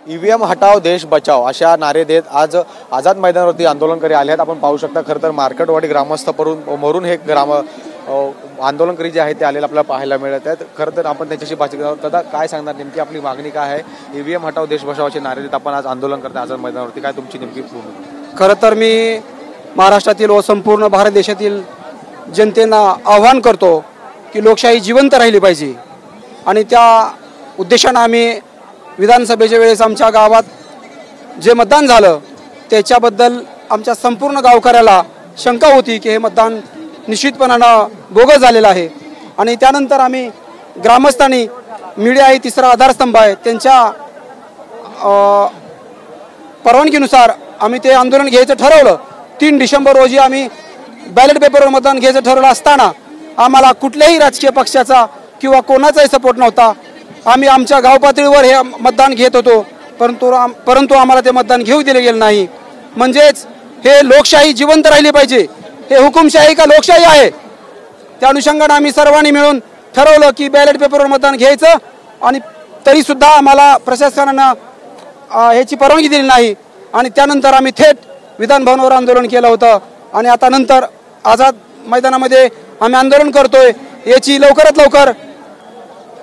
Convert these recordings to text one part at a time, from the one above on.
EVM हटाव देश बचाव अशा नारे देत आज आझाद मैदानावरती आंदोलनकरी आले आहेत। आपण पाहू शकता खरं तर मार्केटवाडी ग्रामस्थ मरून हे आंदोलनकरी जे आहेत ते आलेले आपल्याला पाहायला मिळत आहेत। खरं तर आपण त्यांच्याशी बातचीत करणार दादा काय सांगणार नेमकी आपली मागणी काय आहे? ईव्हीएम हटाव देश बचावचे नारे देत आपण आज आंदोलन करता आझाद मैदानावरती, काय तुमची नेमकी भूमिका? खरं तर मी महाराष्ट्रातील व संपूर्ण भारत देशातील जनतेला आव्हान करतो की लोकशाही जिवंत राहिली पाहिजे आणि त्या उद्देशाने आम्ही विधानसभेच्या वेळेस आमच्या गावात जे मतदान झालं त्याच्याबद्दल आमच्या संपूर्ण गावकऱ्याला शंका होती की हे मतदान निश्चितपणानं बोगस झालेलं आहे आणि त्यानंतर आम्ही ग्रामस्थांनी मीडिया ही तिसरा आधारस्तंभ आहे त्यांच्या परवानगीनुसार आम्ही ते आंदोलन घ्यायचं ठरवलं। 3 डिसेंबर रोजी आम्ही बॅलेट पेपरवर मतदान घ्यायचं ठरवलं असताना आम्हाला कुठल्याही राजकीय पक्षाचा किंवा कोणाचाही सपोर्ट नव्हता। आम्ही आमच्या गाव पातळीवर हे मतदान घेत होतो परंतु आम्हाला ते मतदान घेऊ दिले गेले नाही। म्हणजेच हे लोकशाही जिवंत राहिली पाहिजे, हे हुकुमशाही का लोकशाही आहे? त्या अनुषंगाने आम्ही सर्वांनी मिळून ठरवलं की बॅलेट पेपरवर मतदान घ्यायचं आणि तरीसुद्धा आम्हाला प्रशासनानं ह्याची परवानगी दिली नाही आणि त्यानंतर आम्ही थेट विधानभवनावर आंदोलन केलं होतं आणि आता नंतर आझाद मैदानामध्ये आम्ही आंदोलन करतोय। याची लवकरात लवकर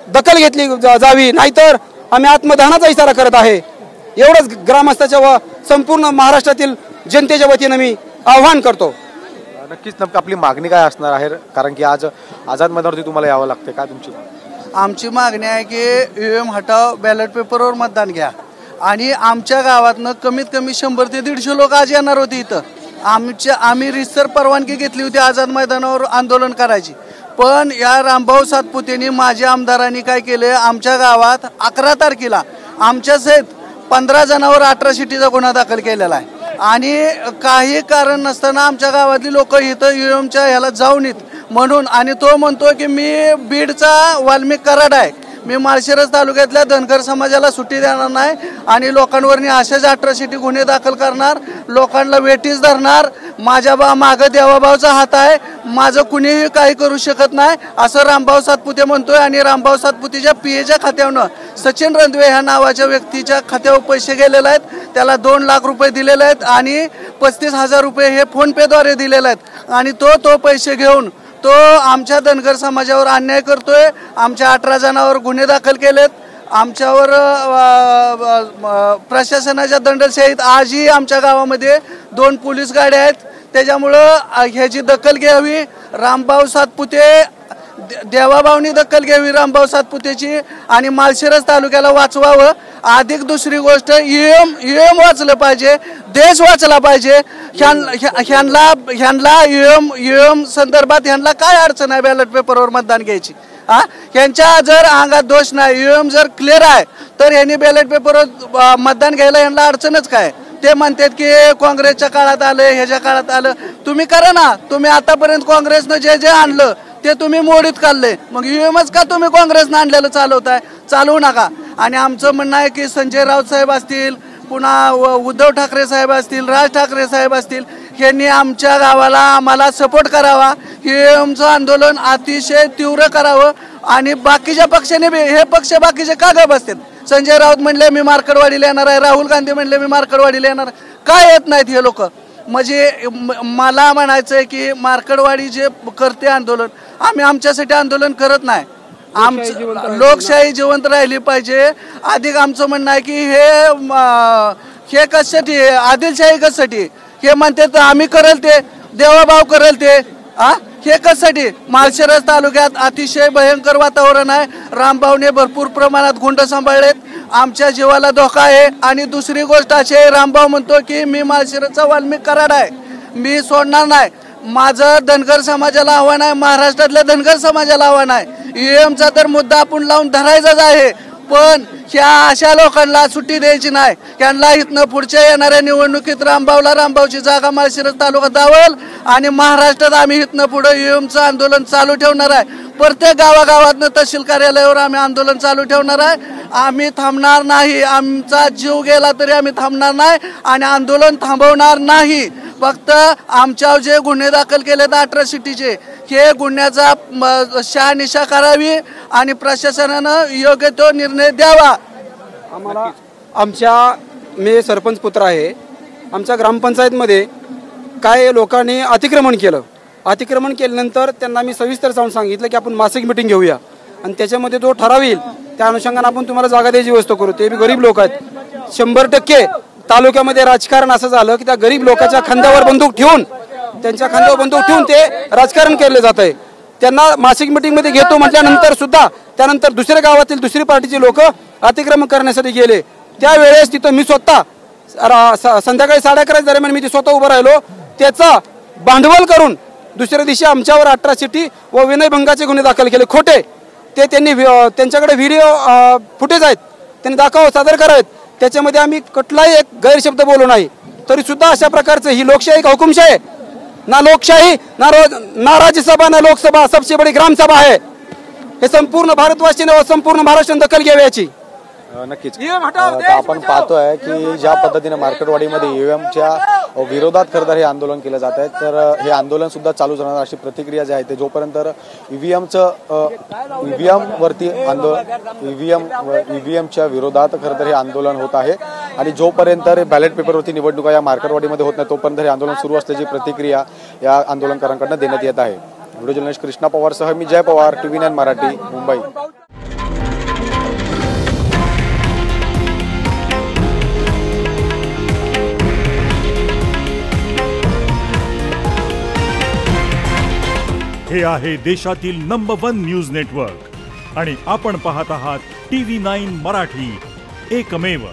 दखल घेतली जावी, नाहीतर आम्ही आत्मदहनाचा इशारा करत आहे। एवढंच ग्रामस्थाच्या व संपूर्ण महाराष्ट्रातील जनतेच्या वतीनं मी आव्हान करतो। नक्कीच आपली मागणी काय असणार आहे? कारण की आज आझाद मैदानावरती तुम्हाला यावं लागते, काय तुमची? आमची मागणी आहे की ईव्हीएम हटाव, बॅलेट पेपरवर मतदान घ्या आणि आमच्या गावातनं कमीत कमी 100 ते 150 लोक आज येणार होते इथं। आम्ही रितसर परवानगी घेतली होती आझाद मैदानावर आंदोलन करायची, पण या रामभाऊ सातपुतेंनी माझ्या आमदारांनी काय केले, आमच्या गावात 11 तारखेला आमच्या सहित 15 जणांवर 18 शिटीचा गुन्हा दाखल केलेला आहे आणि काही कारण नसताना आमच्या गावातली लोक इथं ईव्हीएमच्या ह्याला जाऊन येत म्हणून। आणि तो म्हणतो की मी बीडचा वाल्मिक कराड आहे, मी माळशिरस तालुक्यातल्या धनगर समाजाला सुट्टी देणार नाही आणि लोकांवरनी अशाच 18 शिटी गुन्हे दाखल करणार, लोकांना वेटीस धरणार, माझ्या मागं देवाभाऊचा हात आहे, माझं कुणीही काही करू शकत नाही असं रामभाऊ सातपुते म्हणतोय। आणि रामभाऊ सातपुतेच्या पीएच्या खात्यावरनं सचिन रंधवे ह्या नावाच्या व्यक्तीच्या खात्यावर पैसे गेलेले आहेत, त्याला 2 लाख रुपये दिलेले आहेत आणि 35,000 रुपये हे फोनपेद्वारे दिलेले आहेत आणि तो पैसे घेऊन तो आमच्या धनगर समाजावर अन्याय करतोय। आमच्या 18 जणांवर गुन्हे दाखल केलेत, आमच्यावर प्रशासनाच्या दंडशाहीत आजही आमच्या गावामध्ये 2 पोलीस गाड्या आहेत। त्याच्यामुळं ह्याची दखल घ्यावी रामभाऊ सातपुते, देवाभाऊनी दखल घ्यावी रामभाऊ सातपुतेची आणि माळशिरस तालुक्याला वाचवावं। अधिक दुसरी गोष्ट ईव्हीएम वाचलं पाहिजे, देश वाचला पाहिजे। ह्यांना ईव्हीएम संदर्भात ह्यांना काय अडचण आहे बॅलेट पेपरवर मतदान घ्यायची? ह्यांच्या जर अंगात दोष नाही, ईव्हीएम जर क्लिअर आहे तर ह्यांनी बॅलेट पेपरवर मतदान घ्यायला ह्यांना अडचणच काय? ते म्हणतात की काँग्रेसच्या काळात आलं, ह्याच्या काळात आलं, तुम्ही करा ना। तुम्ही आतापर्यंत काँग्रेसनं जे आणलं ते तुम्ही मोडीत काढले, मग ईव्हीएमच का तुम्ही काँग्रेसनं आणलेलं चालवताय? चालवू नका। आणि आमचं म्हणणं आहे की संजय राऊत साहेब असतील, पुन्हा उद्धव ठाकरे साहेब असतील, राज ठाकरे साहेब असतील, यांनी आमच्या गावाला आम्हाला सपोर्ट करावा, ईव्हीएमचं आंदोलन अतिशय तीव्र करावं आणि बाकीच्या पक्षाने हे पक्ष बाकीचे का गप असतात? संजय राऊत म्हणले मी मार्कडवाडीला येणार आहे, राहुल गांधी म्हणले मी मार्कडवाडीला येणार, काय येत नाहीत हे लोक? म्हणजे मला म्हणायचं आहे की मार्कडवाडी जे करते आंदोलन, आम्ही आमच्यासाठी आंदोलन करत नाही, आमचं लोकशाही जिवंत राहिली पाहिजे। अधिक आमचं म्हणणं आहे की हे कशासाठी, आदिलशाही कशासाठी? हे म्हणते आम्ही करेल ते, देवाभाऊ करेल ते, हे कशासाठी? माळशिरस तालुक्यात अतिशय भयंकर वातावरण आहे, रामभाऊने भरपूर प्रमाणात गुंड सांभाळलेत, आमच्या जीवाला धोका आहे। आणि दुसरी गोष्ट अशी आहे, रामभाऊ म्हणतो की मी माळशिरसचा वाल्मिक कराड आहे, मी सोडणार नाही। माझं धनगर समाजाला आव्हान आहे, महाराष्ट्रातल्या धनगर समाजाला आव्हान आहे, ईव्हीएमचा तर मुद्दा आपण लावून धरायचाच आहे, पण ह्या अशा लोकांना सुट्टी द्यायची नाही। त्यांना इथनं पुढच्या येणाऱ्या निवडणुकीत रामभाऊची जागा माळशिरस तालुका दावल आणि महाराष्ट्रात आम्ही इथनं पुढे ईव्हीएमचं आंदोलन चालू ठेवणार आहे। प्रत्येक गावागावातनं तहसील कार्यालयावर आम्ही आंदोलन चालू ठेवणार आहे। आम्ही थांबणार नाही, आमचा जीव गेला तरी आम्ही थांबणार नाही आणि आंदोलन थांबवणार नाही। फक्त आमच्यावर जे गुन्हे दाखल केलेत 18 शिटीचे, हे गुन्ह्याचा शहानिशा करावी आणि प्रशासनानं योग्य तो निर्णय द्यावा। आम्हाला मी सरपंच पुत्र आहे. आमच्या ग्रामपंचायतमध्ये काय लोकांनी अतिक्रमण केल्यानंतर त्यांना मी सविस्तर जाऊन सांगितलं की आपण मासिक मिटिंग घेऊया आणि त्याच्यामध्ये जो ठराव येईल त्या अनुषंगाने आपण तुम्हाला जागा द्यायची व्यवस्था करू. ते बी गरीब लोक आहेत. 100% तालुक्यामध्ये राजकारण असं झालं की त्या गरीब लोकांच्या खांद्यावर बंदूक ठेवून ते राजकारण केले जात आहे. त्यांना मासिक मिटिंगमध्ये घेतो म्हटल्यानंतर सुद्धा त्यानंतर दुसऱ्या गावातील दुसरी पार्टीचे लोक अतिक्रमण करण्यासाठी गेले. त्यावेळेस तिथं मी स्वतः संध्याकाळी 11:30 दरम्यान मी स्वतः उभं राहिलो. त्याचा भांडवल करून दुसऱ्या दिवशी आमच्यावर 18 व विनयभंगाचे गुन्हे दाखल केले खोटे. ते त्यांच्याकडे व्हिडिओ फुटेज आहेत, त्यांनी सादर करावेत. त्याच्यामध्ये आम्ही कुठलाही एक गैरशब्द बोललो नाही. तरी सुद्धा अशा प्रकारचं ही लोकशाही का हुकुमशाही? ना लोकशाही ना राज्यसभा ना लोकसभा, सबसे बडी ग्रामसभा आहे. हे संपूर्ण भारतवासीने संपूर्ण महाराष्ट्राने दखल घ्यावी याची. नक्कीच आपण पाहतोय की ज्या पद्धतीने मार्केटवाडीमध्ये ईव्हीएमच्या विरोधात खरं तर हे आंदोलन केलं जात आहे. तर हे आंदोलन सुद्धा चालू राहणार अशी प्रतिक्रिया जी आहे ते जोपर्यंत ईव्हीएमच्या विरोधात खरं तर हे आंदोलन होत आहे आणि जोपर्यंत बॅलेट पेपरवरती निवडणुका या मार्केटवाडीमध्ये होत नाही तोपर्यंत हे आंदोलन सुरू असल्याची प्रतिक्रिया या आंदोलनकारांकडून देण्यात येत आहे. व्हिडिओ जर्नलिस्ट कृष्णा पवारसह मी जय पवार, TV9 मराठी, मुंबई. हे आहे देशातील नंबर 1 न्यूज नेटवर्क आणि आपण पाहत आहात TV9 मराठी, एकमेव.